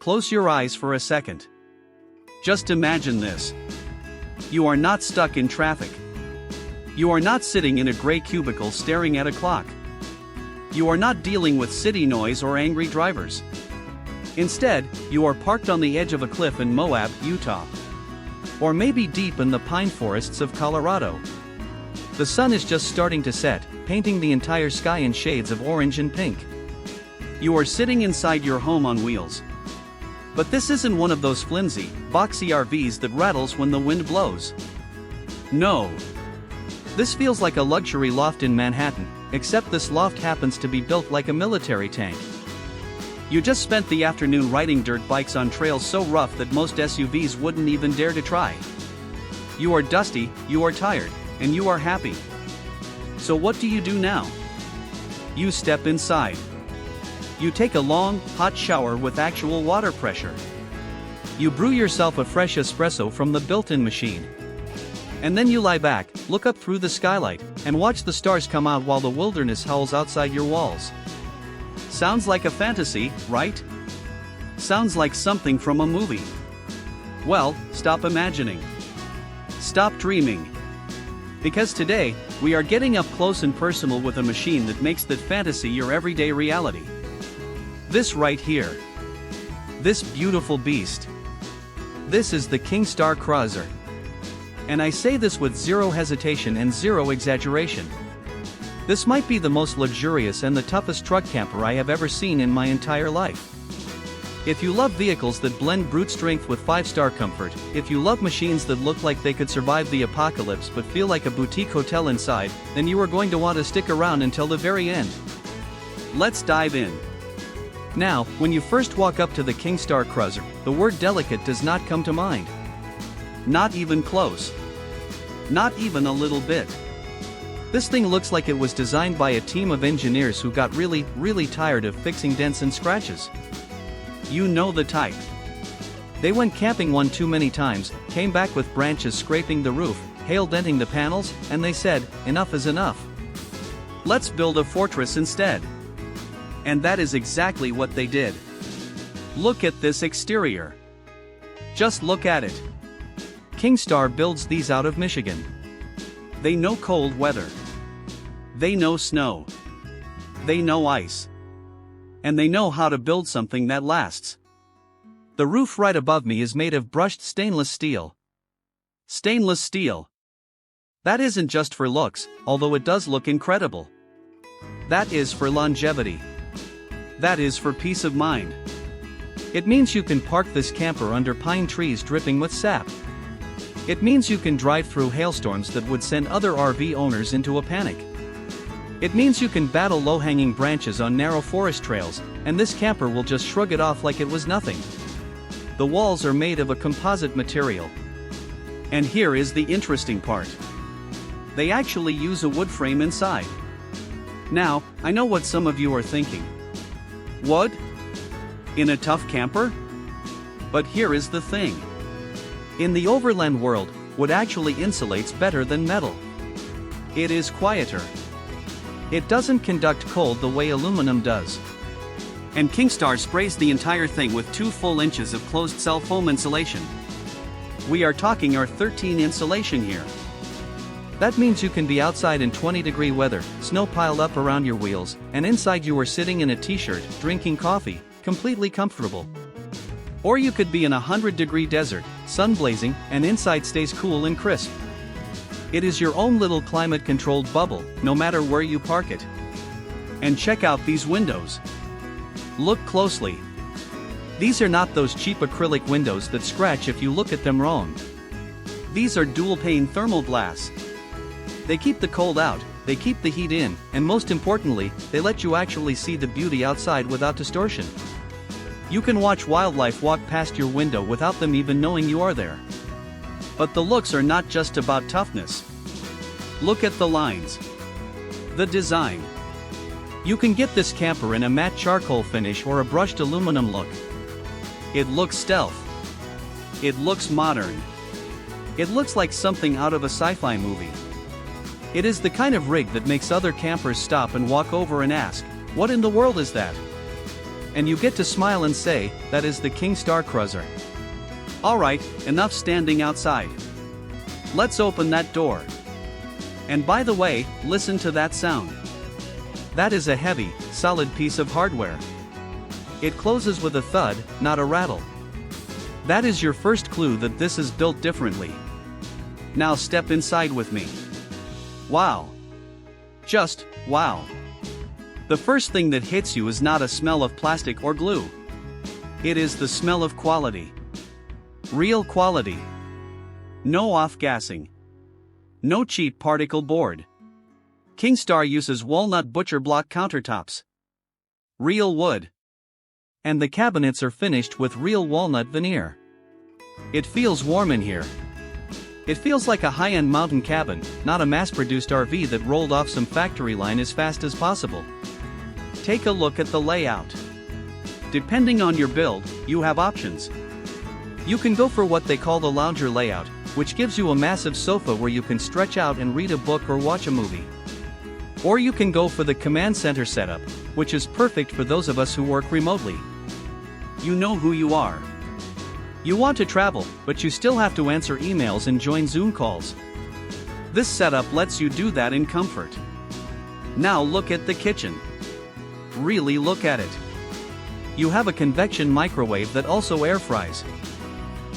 Close your eyes for a second. Just imagine this. You are not stuck in traffic. You are not sitting in a gray cubicle staring at a clock. You are not dealing with city noise or angry drivers. Instead, you are parked on the edge of a cliff in Moab, Utah. Or maybe deep in the pine forests of Colorado. The sun is just starting to set, painting the entire sky in shades of orange and pink. You are sitting inside your home on wheels. But this isn't one of those flimsy, boxy RVs that rattles when the wind blows. No. This feels like a luxury loft in Manhattan, except this loft happens to be built like a military tank. You just spent the afternoon riding dirt bikes on trails so rough that most SUVs wouldn't even dare to try. You are dusty, you are tired, and you are happy. So what do you do now? You step inside. You take a long, hot shower with actual water pressure. You brew yourself a fresh espresso from the built-in machine. And then you lie back, look up through the skylight, and watch the stars come out while the wilderness howls outside your walls. Sounds like a fantasy, right? Sounds like something from a movie. Well, stop imagining. Stop dreaming. Because today, we are getting up close and personal with a machine that makes that fantasy your everyday reality. This right here. This beautiful beast. This is the Kingstar KRUZR. And I say this with zero hesitation and zero exaggeration. This might be the most luxurious and the toughest truck camper I have ever seen in my entire life. If you love vehicles that blend brute strength with 5-star comfort, if you love machines that look like they could survive the apocalypse but feel like a boutique hotel inside, then you are going to want to stick around until the very end. Let's dive in. Now, when you first walk up to the Kingstar KRUZR, the word delicate does not come to mind. Not even close. Not even a little bit. This thing looks like it was designed by a team of engineers who got really tired of fixing dents and scratches. You know the type. They went camping one too many times, came back with branches scraping the roof, hail denting the panels, and they said, enough is enough. Let's build a fortress instead. And that is exactly what they did. Look at this exterior. Just look at it. Kingstar builds these out of Michigan. They know cold weather. They know snow. They know ice. And they know how to build something that lasts. The roof right above me is made of brushed stainless steel. Stainless steel. That isn't just for looks, although it does look incredible. That is for longevity. That is for peace of mind. It means you can park this camper under pine trees dripping with sap. It means you can drive through hailstorms that would send other RV owners into a panic. It means you can battle low-hanging branches on narrow forest trails, and this camper will just shrug it off like it was nothing. The walls are made of a composite material. And here is the interesting part. They actually use a wood frame inside. Now, I know what some of you are thinking. Wood? In a tough camper? But here is the thing. In the overland world, wood actually insulates better than metal. It is quieter. It doesn't conduct cold the way aluminum does. And Kingstar sprays the entire thing with 2 full inches of closed-cell foam insulation. We are talking our 13 insulation here. That means you can be outside in 20-degree weather, snow piled up around your wheels, and inside you are sitting in a t-shirt, drinking coffee, completely comfortable. Or you could be in a 100-degree desert, sun blazing, and inside stays cool and crisp. It is your own little climate-controlled bubble, no matter where you park it. And check out these windows. Look closely. These are not those cheap acrylic windows that scratch if you look at them wrong. These are dual-pane thermal glass. They keep the cold out, they keep the heat in, and most importantly, they let you actually see the beauty outside without distortion. You can watch wildlife walk past your window without them even knowing you are there. But the looks are not just about toughness. Look at the lines. The design. You can get this camper in a matte charcoal finish or a brushed aluminum look. It looks stealth. It looks modern. It looks like something out of a sci-fi movie. It is the kind of rig that makes other campers stop and walk over and ask, "What in the world is that?" And you get to smile and say, that is the Kingstar KRUZR. Alright, enough standing outside. Let's open that door. And by the way, listen to that sound. That is a heavy, solid piece of hardware. It closes with a thud, not a rattle. That is your first clue that this is built differently. Now step inside with me. Wow. Just, wow. The first thing that hits you is not a smell of plastic or glue. It is the smell of quality. Real quality. No off-gassing. No cheap particle board. Kingstar uses walnut butcher block countertops. Real wood. And the cabinets are finished with real walnut veneer. It feels warm in here. It feels like a high-end mountain cabin, not a mass-produced RV that rolled off some factory line as fast as possible. Take a look at the layout. Depending on your build, you have options. You can go for what they call the lounger layout, which gives you a massive sofa where you can stretch out and read a book or watch a movie. Or you can go for the command center setup, which is perfect for those of us who work remotely. You know who you are. You want to travel, but you still have to answer emails and join Zoom calls. This setup lets you do that in comfort. Now look at the kitchen. Really look at it. You have a convection microwave that also air fries.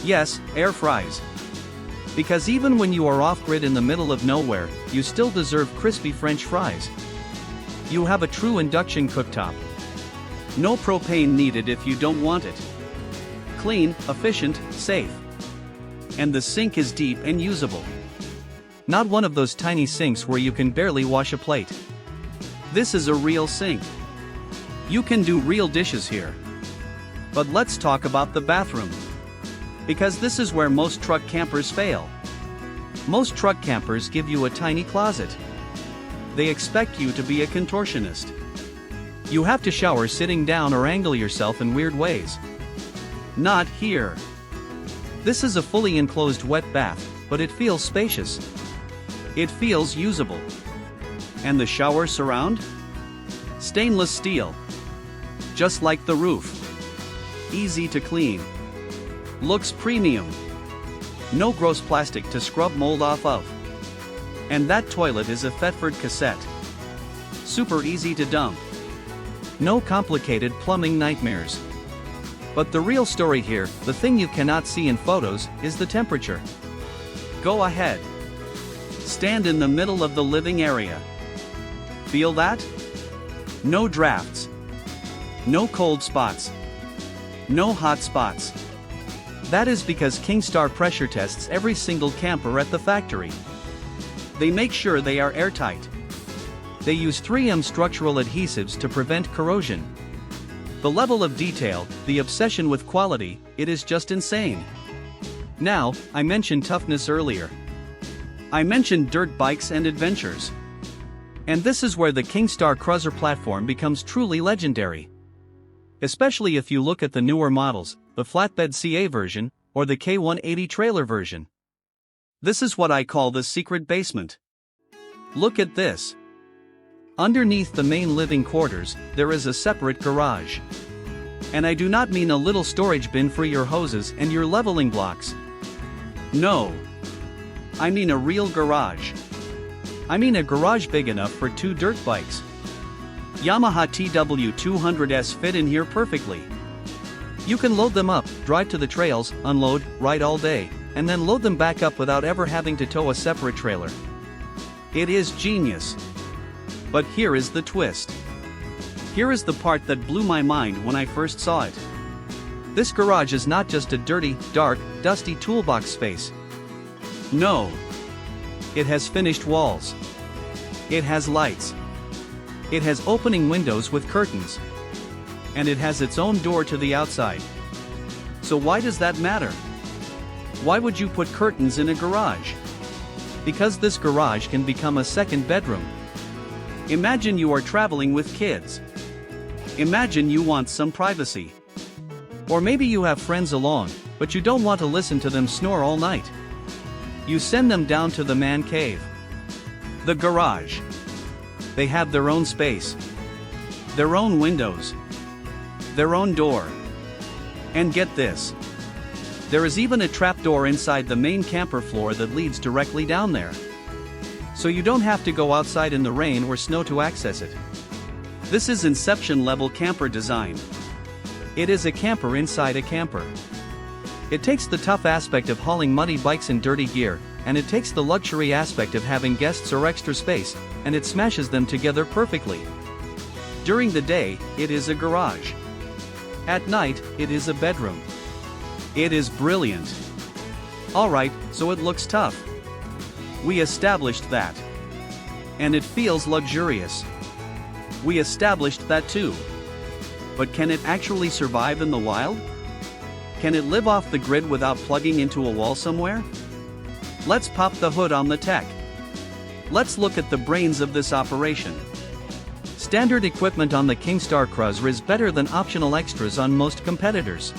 Yes, air fries. Because even when you are off-grid in the middle of nowhere, you still deserve crispy French fries. You have a true induction cooktop. No propane needed if you don't want it. Clean, efficient, safe. And the sink is deep and usable. Not one of those tiny sinks where you can barely wash a plate. This is a real sink. You can do real dishes here. But let's talk about the bathroom. Because this is where most truck campers fail. Most truck campers give you a tiny closet. They expect you to be a contortionist. You have to shower sitting down or angle yourself in weird ways. Not here. This is a fully enclosed wet bath, but it feels spacious. It feels usable. And the shower surround? Stainless steel. Just like the roof. Easy to clean. Looks premium. No gross plastic to scrub mold off of. And that toilet is a Thetford cassette. Super easy to dump. No complicated plumbing nightmares. But the real story here, the thing you cannot see in photos, is the temperature. Go ahead. Stand in the middle of the living area. Feel that? No drafts. No cold spots. No hot spots. That is because Kingstar pressure tests every single camper at the factory. They make sure they are airtight. They use 3M structural adhesives to prevent corrosion. The level of detail, the obsession with quality, it is just insane. Now, I mentioned toughness earlier. I mentioned dirt bikes and adventures. And this is where the Kingstar KRUZR platform becomes truly legendary. Especially if you look at the newer models, the flatbed CA version, or the K180 trailer version. This is what I call the secret basement. Look at this. Underneath the main living quarters, there is a separate garage. And I do not mean a little storage bin for your hoses and your leveling blocks. No. I mean a real garage. I mean a garage big enough for 2 dirt bikes. Yamaha TW200S fit in here perfectly. You can load them up, drive to the trails, unload, ride all day, and then load them back up without ever having to tow a separate trailer. It is genius. But here is the twist. Here is the part that blew my mind when I first saw it. This garage is not just a dirty, dark, dusty toolbox space. No. It has finished walls. It has lights. It has opening windows with curtains. And it has its own door to the outside. So why does that matter? Why would you put curtains in a garage? Because this garage can become a second bedroom. Imagine you are traveling with kids. Imagine you want some privacy. Or maybe you have friends along, but you don't want to listen to them snore all night. You send them down to the man cave. The garage. They have their own space. Their own windows. their own door. And get this. There is even a trapdoor inside the main camper floor that leads directly down there. So you don't have to go outside in the rain or snow to access it. This is Inception-level camper design. It is a camper inside a camper. It takes the tough aspect of hauling muddy bikes and dirty gear, and it takes the luxury aspect of having guests or extra space, and it smashes them together perfectly. During the day, it is a garage. At night, it is a bedroom. It is brilliant. Alright, so it looks tough. We established that. And it feels luxurious. We established that too. But can it actually survive in the wild? Can it live off the grid without plugging into a wall somewhere? Let's pop the hood on the tech. Let's look at the brains of this operation. Standard equipment on the Kingstar KRUZR is better than optional extras on most competitors.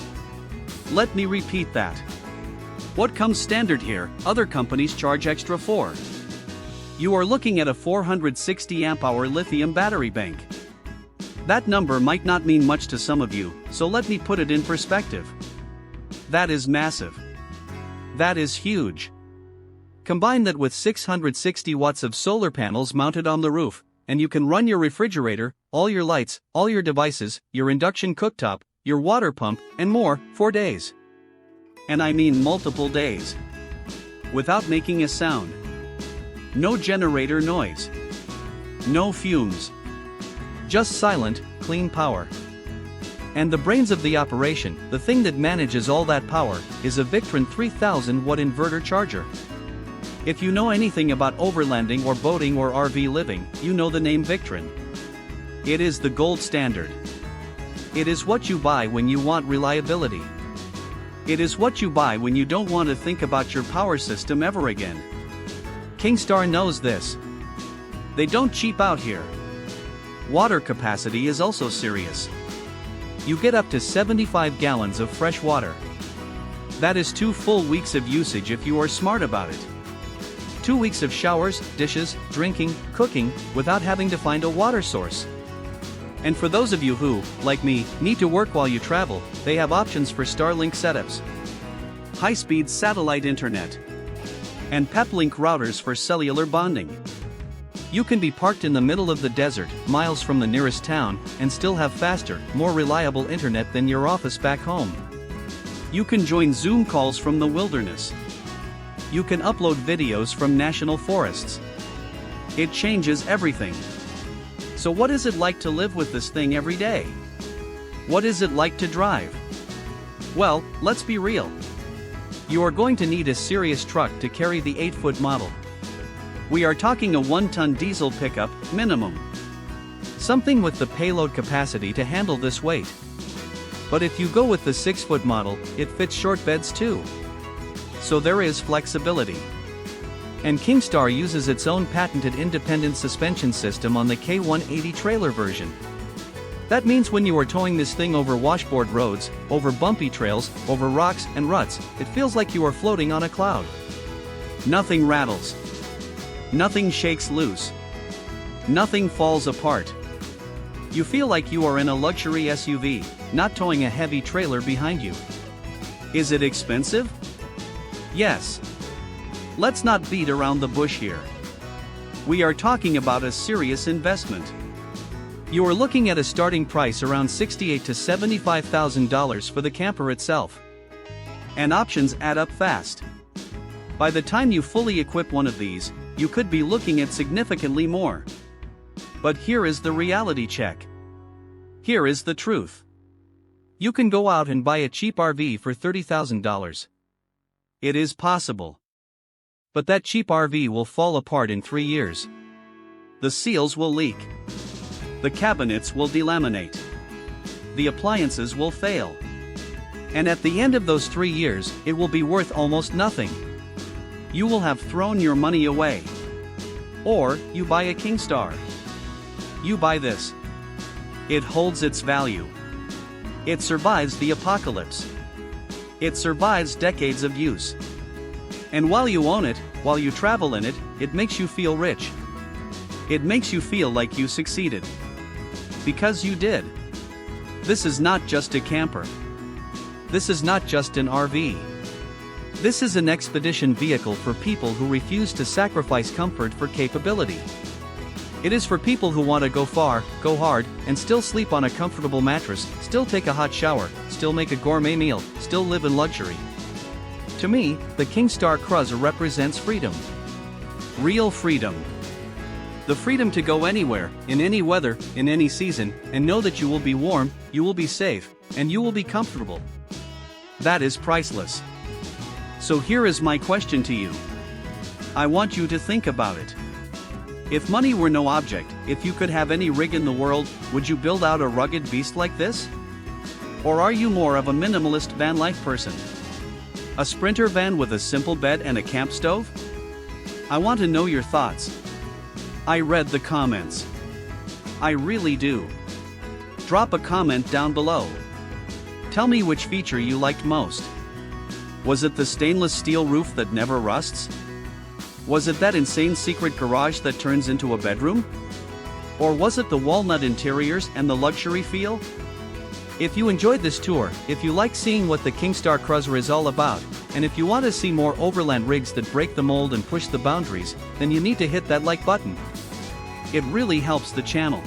Let me repeat that. What comes standard here, other companies charge extra for. You are looking at a 460 amp-hour lithium battery bank. That number might not mean much to some of you, so let me put it in perspective. That is massive. That is huge. Combine that with 660 watts of solar panels mounted on the roof, and you can run your refrigerator, all your lights, all your devices, your induction cooktop, your water pump, and more, for days. And I mean multiple days. Without making a sound. No generator noise. No fumes. Just silent, clean power. And the brains of the operation, the thing that manages all that power, is a Victron 3000 watt inverter charger. If you know anything about overlanding or boating or RV living, you know the name Victron. It is the gold standard. It is what you buy when you want reliability. It is what you buy when you don't want to think about your power system ever again. Kingstar knows this. They don't cheap out here. Water capacity is also serious. You get up to 75 gallons of fresh water. That is 2 full weeks of usage if you are smart about it. 2 weeks of showers, dishes, drinking, cooking, without having to find a water source. And for those of you who, like me, need to work while you travel, they have options for Starlink setups, high-speed satellite internet, and Peplink routers for cellular bonding. You can be parked in the middle of the desert, miles from the nearest town, and still have faster, more reliable internet than your office back home. You can join Zoom calls from the wilderness. You can upload videos from national forests. It changes everything. So what is it like to live with this thing every day? What is it like to drive? Well, let's be real. You are going to need a serious truck to carry the 8-foot model. We are talking a 1-ton diesel pickup, minimum. Something with the payload capacity to handle this weight. But if you go with the 6-foot model, it fits short beds too. So there is flexibility. And Kingstar uses its own patented independent suspension system on the K180 trailer version. That means when you are towing this thing over washboard roads, over bumpy trails, over rocks and ruts, it feels like you are floating on a cloud. Nothing rattles. Nothing shakes loose. Nothing falls apart. You feel like you are in a luxury SUV, not towing a heavy trailer behind you. Is it expensive? Yes. Let's not beat around the bush here. We are talking about a serious investment. You are looking at a starting price around $68,000 to $75,000 for the camper itself. And options add up fast. By the time you fully equip one of these, you could be looking at significantly more. But here is the reality check. Here is the truth. You can go out and buy a cheap RV for $30,000. It is possible. But that cheap RV will fall apart in 3 years. The seals will leak. The cabinets will delaminate. The appliances will fail. And at the end of those 3 years, it will be worth almost nothing. You will have thrown your money away. Or, you buy a Kingstar. You buy this. It holds its value. It survives the apocalypse. It survives decades of use. And while you own it, while you travel in it, it makes you feel rich. It makes you feel like you succeeded. Because you did. This is not just a camper. This is not just an RV. This is an expedition vehicle for people who refuse to sacrifice comfort for capability. It is for people who want to go far, go hard, and still sleep on a comfortable mattress, still take a hot shower, still make a gourmet meal, still live in luxury. To me, the Kingstar KRUZR represents freedom. Real freedom. The freedom to go anywhere, in any weather, in any season, and know that you will be warm, you will be safe, and you will be comfortable. That is priceless. So here is my question to you. I want you to think about it. If money were no object, if you could have any rig in the world, would you build out a rugged beast like this? Or are you more of a minimalist van life person? A sprinter van with a simple bed and a camp stove? I want to know your thoughts. I read the comments. I really do. Drop a comment down below. Tell me which feature you liked most. Was it the stainless steel roof that never rusts? Was it that insane secret garage that turns into a bedroom? Or was it the walnut interiors and the luxury feel? If you enjoyed this tour, if you like seeing what the Kingstar KRUZR is all about, and if you want to see more overland rigs that break the mold and push the boundaries, then you need to hit that like button. It really helps the channel.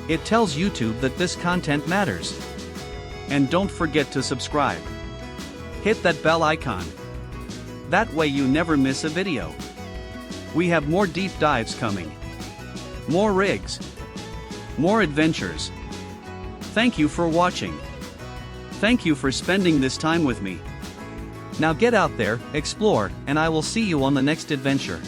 It tells YouTube that this content matters. And don't forget to subscribe. Hit that bell icon. That way you never miss a video. We have more deep dives coming. More rigs. More adventures. Thank you for watching. Thank you for spending this time with me. Now get out there, explore, and I will see you on the next adventure.